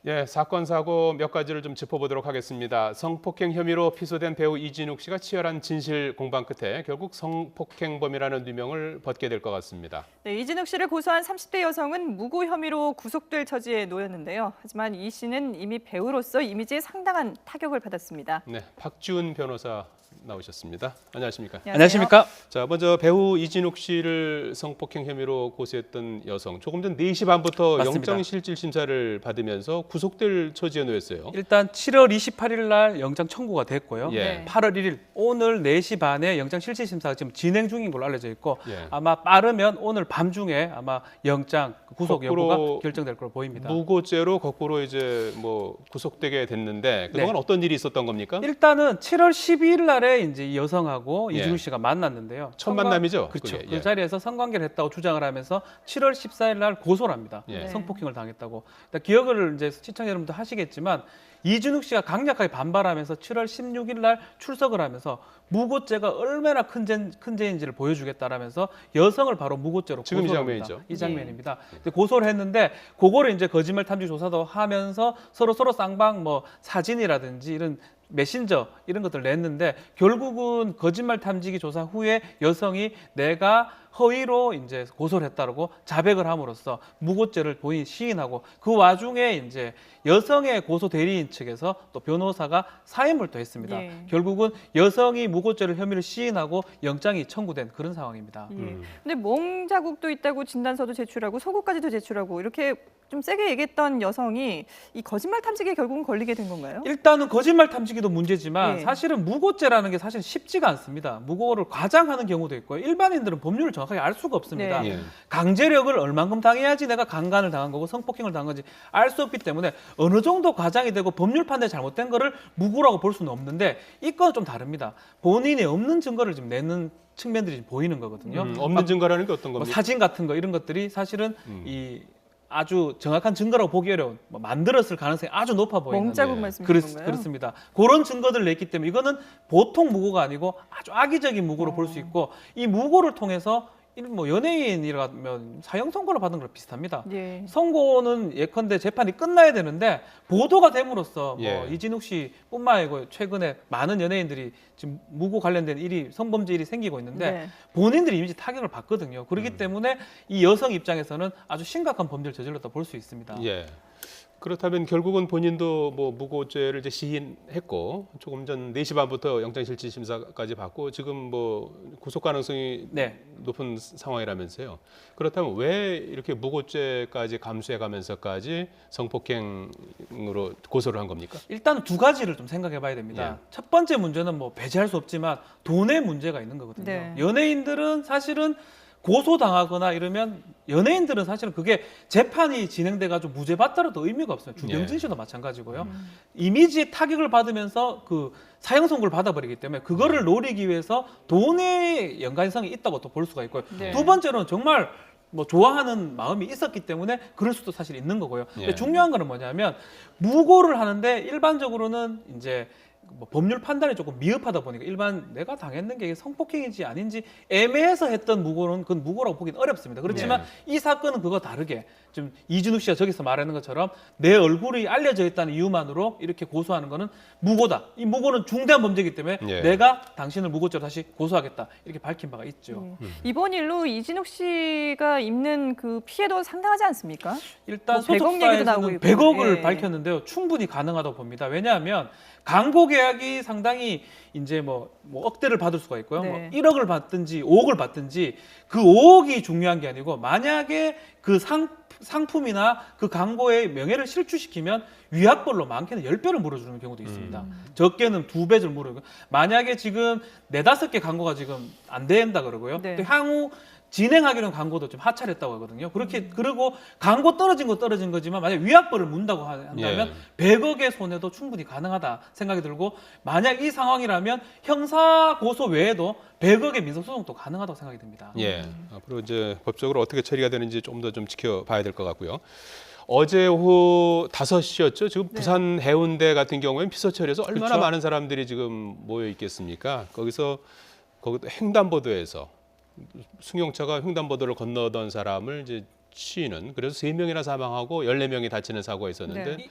예, 사건 사고 몇 가지를 좀 짚어보도록 하겠습니다. 성폭행 혐의로 피소된 배우 이진욱 씨가 치열한 진실 공방 끝에 결국 성폭행범이라는 누명을 벗게 될 것 같습니다. 네, 이진욱 씨를 고소한 30대 여성은 무고 혐의로 구속될 처지에 놓였는데요. 하지만 이 씨는 이미 배우로서 이미지에 상당한 타격을 받았습니다. 네, 박지훈 변호사 나오셨습니다. 안녕하십니까? 안녕하십니까? 자, 먼저 배우 이진욱 씨를 성폭행 혐의로 고소했던 여성, 조금 전 4시 반부터 맞습니다. 영장실질 심사를 받으면서 구속될 처지에 놓였어요. 일단 7월 28일 날 영장 청구가 됐고요. 예. 8월 1일 오늘 4시 반에 영장 실질 심사가 지금 진행 중인 걸로 알려져 있고 예. 아마 빠르면 오늘 밤중에 아마 영장 구속 거꾸로 여부가 결정될 걸로 보입니다. 무고죄로 거꾸로 이제 뭐 구속되게 됐는데 그동안 네. 어떤 일이 있었던 겁니까? 일단은 7월 12일 날에 이제 이 여성하고 예. 이준욱 씨가 만났는데요. 첫 만남이죠? 그렇죠. 그게, 그 예. 자리에서 성관계를 했다고 주장을 하면서 7월 14일 날 고소를 합니다. 예. 성폭행을 당했다고. 일단 기억을 이제 시청자 여러분도 하시겠지만 이준욱 씨가 강력하게 반발하면서 7월 16일 날 출석을 하면서 무고죄가 얼마나 큰 죄인지를 보여주겠다라면서 여성을 바로 무고죄로 지금 이 고소를 장면이죠. 합니다. 이 장면입니다. 근데 고소를 했는데 그거를 이제 거짓말 탐지 조사도 하면서 서로 쌍방 뭐 사진이라든지 이런 메신저 이런 것들 냈는데 결국은 거짓말 탐지기 조사 후에 여성이 내가 허위로 이제 고소를 했다고 자백을 함으로써 무고죄를 본인이 시인하고 그 와중에 이제 여성의 고소 대리인 측에서 또 변호사가 사임을 또 했습니다. 예. 결국은 여성이 무고죄를 혐의를 시인하고 영장이 청구된 그런 상황입니다. 예. 근데 몸 자국도 있다고 진단서도 제출하고 속옷까지도 제출하고 이렇게 좀 세게 얘기했던 여성이 이 거짓말 탐지기에 결국은 걸리게 된 건가요? 일단은 거짓말 탐지기도 문제지만 예. 사실은 무고죄라는 게 사실 쉽지가 않습니다. 무고를 과장하는 경우도 있고요. 일반인들은 법률을 정확하게 알 수가 없습니다. 네. 예. 강제력을 얼만큼 당해야지 내가 강간을 당한 거고 성폭행을 당한 건지 알 수 없기 때문에 어느 정도 과장이 되고 법률 판단이 잘못된 거를 무고라고 볼 수는 없는데 이 건은 좀 다릅니다. 본인이 없는 증거를 지금 내는 측면들이 지금 보이는 거거든요. 없는 증거라는 게 어떤 뭐 겁니까? 사진 같은 거 이런 것들이 사실은 이 아주 정확한 증거라고 보기 어려운 뭐 만들었을 가능성이 아주 높아 보이는 멍자국 네. 말씀이신 건가요? 그렇습니다. 그런 증거들을 냈기 때문에 이거는 보통 무고가 아니고 아주 악의적인 무고로 볼 수 있고 이 무고를 통해서 뭐 연예인이라면 사형 선고를 받은 거랑 비슷합니다. 예. 선고는 예컨대 재판이 끝나야 되는데 보도가 됨으로써 뭐 예. 이진욱 씨뿐만 아니고 최근에 많은 연예인들이 지금 무고 관련된 일이 성범죄 일이 생기고 있는데 네. 본인들이 이미지 타격을 받거든요. 그렇기 때문에 이 여성 입장에서는 아주 심각한 범죄를 저질렀다 볼 수 있습니다. 예. 그렇다면 결국은 본인도 뭐 무고죄를 이제 시인했고 조금 전 4시 반부터 영장실질 심사까지 받고 지금 뭐 구속 가능성이 네. 높은 상황이라면서요. 그렇다면 왜 이렇게 무고죄까지 감수해가면서까지 성폭행으로 고소를 한 겁니까? 일단 두 가지를 좀 생각해 봐야 됩니다. 예. 첫 번째 문제는 뭐 배제할 수 없지만 돈의 문제가 있는 거거든요. 네. 연예인들은 사실은 고소당하거나 이러면 연예인들은 사실은 그게 재판이 진행돼 가지고 무죄 받더라도 의미가 없어요. 주경진 씨도 마찬가지고요. 이미지에 타격을 받으면서 그 사형 선고를 받아버리기 때문에 그거를 노리기 위해서 돈의 연관성이 있다고 또 볼 수가 있고요. 네. 두 번째로는 정말 뭐 좋아하는 마음이 있었기 때문에 그럴 수도 사실 있는 거고요. 근데 예. 중요한 거는 뭐냐면 무고를 하는데 일반적으로는 이제 뭐 법률 판단이 조금 미흡하다 보니까 일반 내가 당했는 게 성폭행인지 아닌지 애매해서 했던 무고는 그건 무고라고 보기는 어렵습니다. 그렇지만 이 사건은 그거 다르게 좀 이준욱 씨가 저기서 말하는 것처럼 내 얼굴이 알려져 있다는 이유만으로 이렇게 고소하는 거는 무고다. 이 무고는 중대한 범죄이기 때문에 예. 내가 당신을 무고죄로 다시 고소하겠다. 이렇게 밝힌 바가 있죠. 이번 일로 이진욱 씨가 입는 그 피해도 상당하지 않습니까? 일단 뭐 100억 얘기도 나오고 소속사에서는 있고. 100억을 예. 밝혔는데요. 충분히 가능하다고 봅니다. 왜냐하면 광고 계약이 상당히 이제 뭐 억대를 받을 수가 있고요. 네. 뭐 1억을 받든지 5억을 받든지 그 5억이 중요한 게 아니고 만약에 그 상품이나 그 광고의 명예를 실추시키면 위약벌로 많게는 10배를 물어주는 경우도 있습니다. 적게는 2배 를 물어요. 만약에 지금 4, 5개 광고가 지금 안 된다 그러고요. 네. 또 향후 진행하기로는 광고도 좀 하차했다고 하거든요. 그렇게 그리고 광고 떨어진 거 떨어진 거지만 만약 위약벌을 문다고 한다면 100억의 손해도 충분히 가능하다 생각이 들고 만약 이 상황이라면 형사 고소 외에도 100억의 민사 소송도 가능하다고 생각이 듭니다. 예. 앞으로 이제 법적으로 어떻게 처리가 되는지 좀 더 좀 지켜봐야 될 것 같고요. 어제 오후 5시였죠. 지금 부산 해운대 같은 경우에는 피서철에서 얼마나 그렇죠. 많은 사람들이 지금 모여 있겠습니까? 거기서 횡단보도에서 승용차가 횡단보도를 건너던 사람을 이제 치는 그래서 3명이나 사망하고 14명이 다치는 사고가 있었는데 네.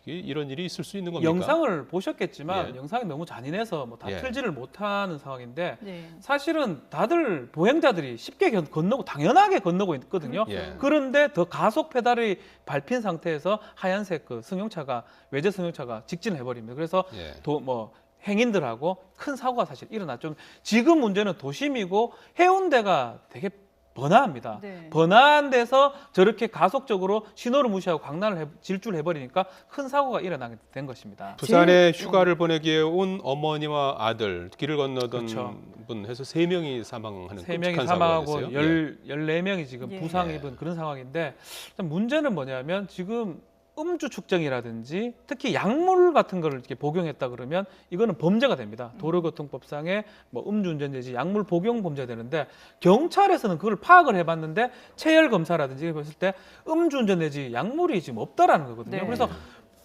이게 이런 일이 있을 수 있는 겁니까? 영상을 보셨겠지만 예. 영상이 너무 잔인해서 뭐 다 예. 틀지를 못하는 상황인데 네. 사실은 다들 보행자들이 쉽게 건너고 당연하게 건너고 있거든요. 예. 그런데 더 가속 페달이 밟힌 상태에서 하얀색 그 승용차가 외제 승용차가 직진을 해버립니다. 그래서 예. 뭐 행인들하고 큰 사고가 사실 일어났죠. 지금 문제는 도심이고 해운대가 되게 번화합니다. 네. 번화한 데서 저렇게 가속적으로 신호를 무시하고 광난을 질주를 해버리니까 큰 사고가 일어나게 된 것입니다. 부산에 휴가를 보내기에 온 어머니와 아들 길을 건너던 그렇죠. 분 해서 3명이 사망하는 세 명이 끔찍한 사고가 사망하고 됐어요. 예. 14명이 지금 예. 부상 예. 입은 그런 상황인데 문제는 뭐냐면 지금 음주 측정이라든지 특히 약물 같은 거를 이렇게 복용했다 그러면 이거는 범죄가 됩니다. 도로교통법상의 뭐 음주운전 내지 약물 복용 범죄가 되는데 경찰에서는 그걸 파악을 해봤는데 체열 검사라든지 봤을 때 음주운전 내지 약물이 지금 없다라는 거거든요. 네. 그래서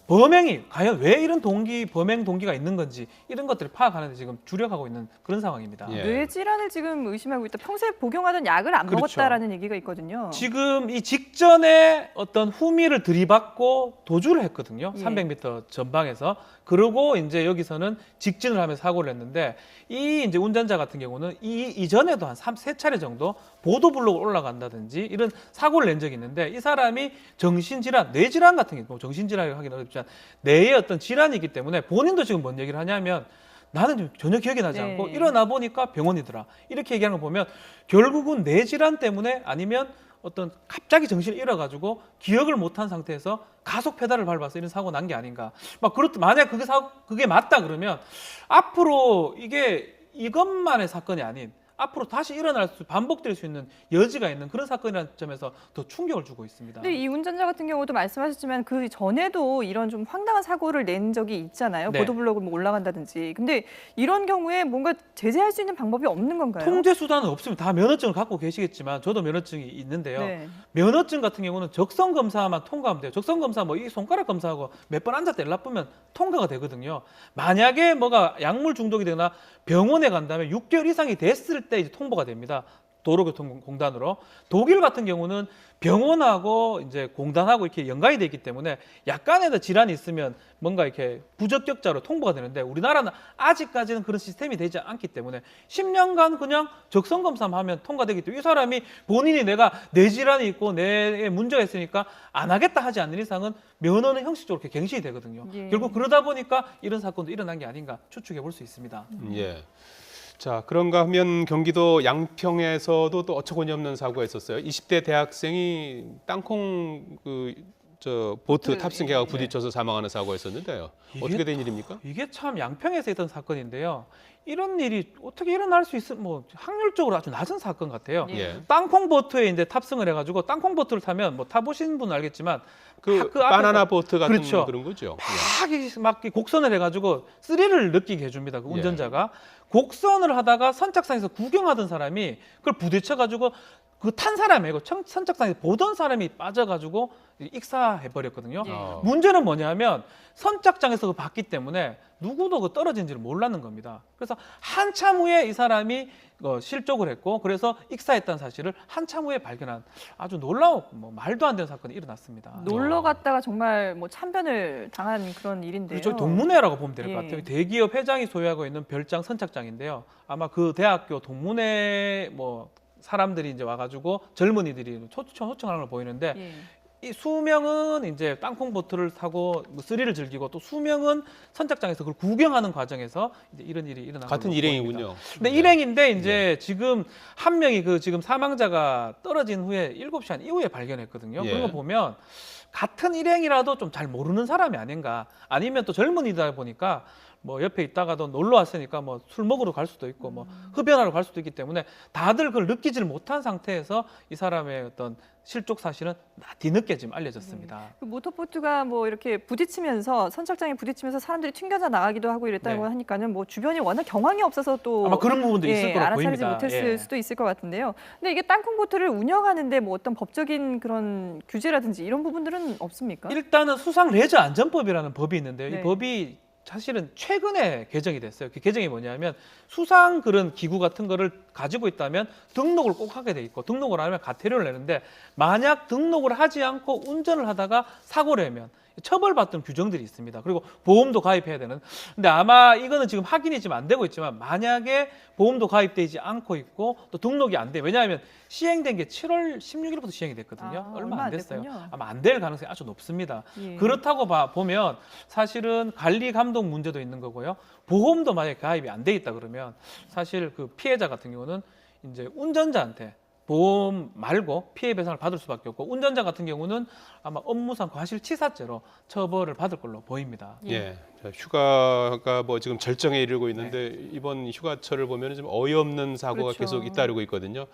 범행이 과연 왜 이런 범행 동기가 있는 건지 이런 것들을 파악하는 데 지금 주력하고 있는 그런 상황입니다. 예. 뇌질환을 지금 의심하고 있다. 평소에 복용하던 약을 안 그렇죠. 먹었다라는 얘기가 있거든요. 지금 이 직전에 어떤 후미를 들이받고 도주를 했거든요. 예. 300m 전방에서. 그러고 이제 여기서는 직진을 하면서 사고를 했는데 이 이제 운전자 같은 경우는 이전에도 한 3-4차례 정도 보도블록을 올라간다든지 이런 사고를 낸 적이 있는데 이 사람이 정신질환, 뇌질환 같은 게 정신질환이라고 하기는 어렵지만 뇌의 어떤 질환이기 때문에 본인도 지금 뭔 얘기를 하냐면 나는 지금 전혀 기억이 나지 네. 않고 일어나 보니까 병원이더라. 이렇게 얘기하는 거 보면 결국은 뇌질환 때문에 아니면 어떤 갑자기 정신을 잃어가지고 기억을 못한 상태에서 가속 페달을 밟아서 이런 사고 난 게 아닌가. 막 만약 그게 맞다 그러면 앞으로 이게 이것만의 사건이 아닌 앞으로 다시 반복될 수 있는 여지가 있는 그런 사건이라는 점에서 더 충격을 주고 있습니다. 근데 이 운전자 같은 경우도 말씀하셨지만 그 전에도 이런 좀 황당한 사고를 낸 적이 있잖아요. 네. 보도블록을 뭐 올라간다든지. 근데 이런 경우에 뭔가 제재할 수 있는 방법이 없는 건가요? 통제 수단은 없습니다. 다 면허증을 갖고 계시겠지만 저도 면허증이 있는데요. 네. 면허증 같은 경우는 적성 검사만 통과하면 돼요. 적성 검사 뭐 이 손가락 검사하고 몇 번 앉았다 일나쁘면 통과가 되거든요. 만약에 뭐가 약물 중독이 되거나 병원에 간다면 6개월 이상이 됐을 때 이제 통보가 됩니다. 도로교통공단으로. 독일 같은 경우는 병원하고 이제 공단하고 이렇게 연관이 되어 있기 때문에 약간의 질환이 있으면 뭔가 이렇게 부적격자로 통보가 되는데 우리나라는 아직까지는 그런 시스템이 되지 않기 때문에 10년간 그냥 적성 검사만 하면 통과되기 때문에 이 사람이 본인이 내가 뇌 질환이 있고 뇌에 문제가 있으니까 안 하겠다 하지 않는 이상은 면허는 형식적으로 이렇게 갱신이 되거든요. 예. 결국 그러다 보니까 이런 사건도 일어난 게 아닌가 추측해 볼 수 있습니다. 예. 자, 그런가 하면 경기도 양평에서도 또 어처구니 없는 사고가 있었어요. 20대 대학생이 땅콩 보트 네, 탑승객하고 예. 부딪혀서 사망하는 사고가 있었는데요. 어떻게 된 일입니까? 이게 참 양평에서 있던 사건인데요. 이런 일이 어떻게 일어날 수 있을 뭐 확률적으로 아주 낮은 사건 같아요. 예. 예. 땅콩 보트에 이제 탑승을 해가지고 땅콩 보트를 타면 뭐 타보신 분은 알겠지만 그 앞에 바나나 보트 같은 그렇죠. 그런 거죠. 막 곡선을 해가지고 스릴을 느끼게 해줍니다. 그 운전자가 곡선을 하다가 선착장에서 구경하던 사람이 그걸 부딪혀가지고 그 탄 사람이고 선착장에서 보던 사람이 빠져가지고 익사해 버렸거든요. 예. 어. 문제는 뭐냐면 선착장에서 그 봤기 때문에 누구도 그 떨어진지를 몰랐는 겁니다. 그래서 한참 후에 이 사람이 실족을 했고 그래서 익사했다는 사실을 한참 후에 발견한 아주 놀라운 뭐 말도 안 되는 사건이 일어났습니다. 놀러 갔다가 정말 뭐 참변을 당한 그런 일인데요. 저희 동문회라고 보면 될 것 예. 같아요. 대기업 회장이 소유하고 있는 별장 선착장인데요. 아마 그 대학교 동문회 뭐 사람들이 이제 와가지고 젊은이들이 초청하는 걸 보이는데 예. 이 수명은 이제 땅콩 보트를 타고 뭐 스릴을 즐기고 또 수명은 선착장에서 그걸 구경하는 과정에서 이제 이런 일이 일어난 같은 걸로 일행이군요. 보입니다. 근데 네. 일행인데 이제 지금 한 명이 그 지금 사망자가 떨어진 후에 7시 한 이후에 발견했거든요. 예. 그런 거 보면 같은 일행이라도 좀 잘 모르는 사람이 아닌가 아니면 또 젊은이다 보니까 뭐 옆에 있다가도 놀러 왔으니까 뭐 술 먹으러 갈 수도 있고 뭐 흡연하러 갈 수도 있기 때문에 다들 그걸 느끼지를 못한 상태에서 이 사람의 어떤 실족 사실은 뒤늦게 지금 알려졌습니다. 그 모터보트가 뭐 이렇게 부딪히면서 선착장에 부딪히면서 사람들이 튕겨져 나가기도 하고 이랬다고 네. 하니까는 뭐 주변이 워낙 경황이 없어서 또 아마 그런 부분도 있을 거라 알아차리지 보입니다. 못했을 예. 수도 있을 것 같은데요. 근데 이게 땅콩 보트를 운영하는데 뭐 어떤 법적인 그런 규제라든지 이런 부분들은 없습니까? 일단은 수상 레저 안전법이라는 법이 있는데요. 네. 이 법이 사실은 최근에 개정이 됐어요. 그 개정이 뭐냐면 수상 그런 기구 같은 거를 가지고 있다면 등록을 꼭 하게 돼 있고 등록을 안 하면 과태료를 내는데 만약 등록을 하지 않고 운전을 하다가 사고를 내면 처벌받던 규정들이 있습니다. 그리고 보험도 가입해야 되는. 근데 아마 이거는 지금 확인이 지금 안 되고 있지만 만약에 보험도 가입되지 않고 있고 또 등록이 안 돼. 왜냐하면 시행된 게 7월 16일부터 시행이 됐거든요. 얼마 안 됐어요. 됐군요. 아마 안 될 가능성이 아주 높습니다. 예. 그렇다고 보면 사실은 관리 감독 문제도 있는 거고요. 보험도 만약에 가입이 안 돼 있다 그러면 사실 그 피해자 같은 경우는 이제 운전자한테 보험 말고 피해 배상을 받을 수밖에 없고 운전자 같은 경우는 아마 업무상 과실치사죄로 처벌을 받을 걸로 보입니다. 예. 자, 휴가가 뭐 지금 절정에 이르고 있는데 이번 휴가철을 보면 좀 어이없는 사고가 그렇죠. 계속 잇따르고 있거든요.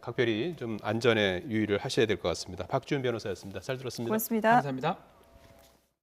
각별히 좀 안전에 유의를 하셔야 될 것 같습니다. 박지훈 변호사였습니다. 잘 들었습니다. 고맙습니다. 감사합니다.